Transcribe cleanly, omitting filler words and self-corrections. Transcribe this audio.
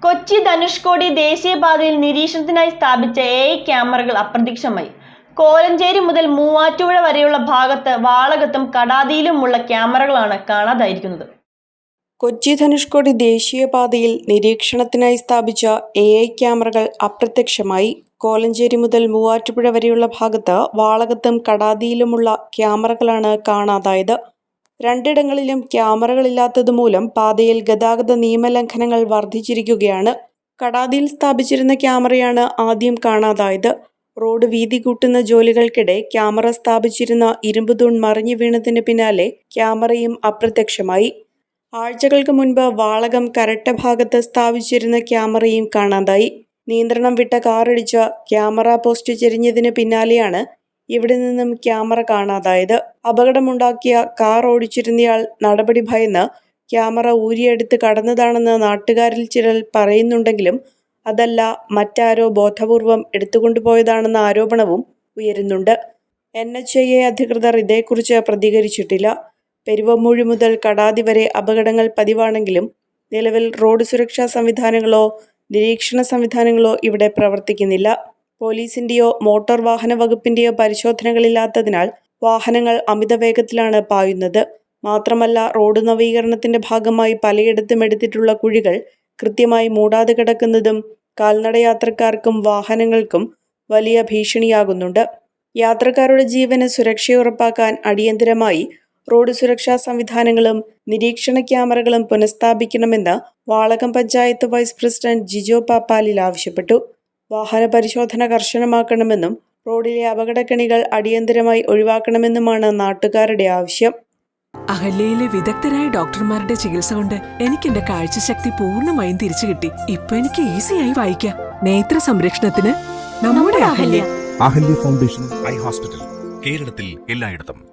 കൊച്ചി ധനുഷ്കോടി ദേശീയപാതയിൽ നിരീക്ഷണത്തിനായി സ്ഥാപിച്ച AI ക്യാമറകൾ അപ്രത്യക്ഷമായി. കോലഞ്ചേരി മുതൽ മൂവാറ്റുപുഴ വരെയുള്ള ഭാഗത്ത് വാളകത്തും കടാതിയിലുമുള്ള ക്യാമറകളാണ് കാണാതായിരിക്കുന്നത്. കൊച്ചി ധനുഷ്കോടി ദേശീയപാതയിൽ നിരീക്ഷണത്തിനായി സ്ഥാപിച്ച AI ക്യാമറകൾ അപ്രത്യക്ഷമായി. കോലഞ്ചേരി മുതൽ മൂവാറ്റുപുഴ വരെയുള്ള ഭാഗത്ത് വാളകത്തും കടാതിയിലുമുള്ള ക്യാമറകളാണ് കാണാതായത്. രണ്ടിടങ്ങളിലും ക്യാമറകളില്ലാത്തതുമൂലം പാതയിൽ ഗതാഗത നിയമലംഘനങ്ങൾ വർദ്ധിച്ചിരിക്കുകയാണ്. കടാതിയിൽ സ്ഥാപിച്ചിരുന്ന ക്യാമറയാണ് ആദ്യം കാണാതായത്. റോഡ് വീതി കൂട്ടുന്ന ജോലികൾക്കിടെ ക്യാമറ സ്ഥാപിച്ചിരുന്ന ഇരുമ്പ് തൂൺ മറിഞ്ഞു വീണതിന് പിന്നാലെ ക്യാമറയും അപ്രത്യക്ഷമായി. ആഴ്ചകൾക്ക് മുൻപ് വാളകം കരട്ട ഭാഗത്ത് സ്ഥാപിച്ചിരുന്ന ക്യാമറയും കാണാതായി. നിയന്ത്രണം വിട്ട കാറിടിച്ച് ക്യാമറ പോസ്റ്റ് ചെരിഞ്ഞതിന് പിന്നാലെയാണ് ഇവിടെ നിന്നും ക്യാമറ കാണാതായത്. അപകടമുണ്ടാക്കിയ കാർ ഓടിച്ചിരുന്നയാൾ നടപടി ഭയന്ന് ക്യാമറ ഊരിയെടുത്ത് കടന്നതാണെന്ന് നാട്ടുകാരിൽ ചിലർ പറയുന്നുണ്ടെങ്കിലും അതല്ല, മറ്റാരോ ബോധപൂർവം എടുത്തുകൊണ്ടുപോയതാണെന്ന ആരോപണവും ഉയരുന്നുണ്ട്. NHAA അധികൃതർ ഇതേക്കുറിച്ച് പ്രതികരിച്ചിട്ടില്ല. പെരുവമ്മൂഴി മുതൽ കടാതി വരെ അപകടങ്ങൾ പതിവാണെങ്കിലും നിലവിൽ റോഡ് സുരക്ഷാ സംവിധാനങ്ങളോ നിരീക്ഷണ സംവിധാനങ്ങളോ ഇവിടെ പ്രവർത്തിക്കുന്നില്ല. പോലീസിന്റെയോ മോട്ടോർ വാഹന വകുപ്പിന്റെയോ പരിശോധനകളില്ലാത്തതിനാൽ വാഹനങ്ങൾ അമിത വേഗത്തിലാണ് പായുന്നത്. മാത്രമല്ല, റോഡ് നവീകരണത്തിന്റെ ഭാഗമായി പലയിടത്തും എടുത്തിട്ടുള്ള കുഴികൾ കൃത്യമായി മൂടാതെ കിടക്കുന്നതും കാൽനടയാത്രക്കാർക്കും വാഹനങ്ങൾക്കും വലിയ ഭീഷണിയാകുന്നുണ്ട്. യാത്രക്കാരുടെ ജീവന് സുരക്ഷയുറപ്പാക്കാൻ അടിയന്തരമായി റോഡ് സുരക്ഷാ സംവിധാനങ്ങളും നിരീക്ഷണ ക്യാമറകളും പുനഃസ്ഥാപിക്കണമെന്ന് വാളകം പഞ്ചായത്ത് വൈസ് പ്രസിഡന്റ് ജിജോ പാപ്പാലിൽ ആവശ്യപ്പെട്ടു. വാഹന പരിശോധന കർശനമാക്കണമെന്നും റോഡിലെ അപകടക്കെണികൾ അടിയന്തരമായി ഒഴിവാക്കണമെന്നുമാണ് നാട്ടുകാരുടെ ആവശ്യം. അഹല്യയിലെ വിദഗ്ധരായ ഡോക്ടർമാരുടെ ചികിത്സ കൊണ്ട് എനിക്ക് എന്റെ കാഴ്ചശക്തി പൂർണ്ണമായും തിരിച്ചു കിട്ടി. ഇപ്പൊ എനിക്ക് ഈസിയായി വായിക്കാം. നേത്ര സംരക്ഷണത്തിന് നമ്മുടെ Ahalya. Ahalya foundation eye hospital, കേരളത്തിൽ എല്ലായിടത്തും.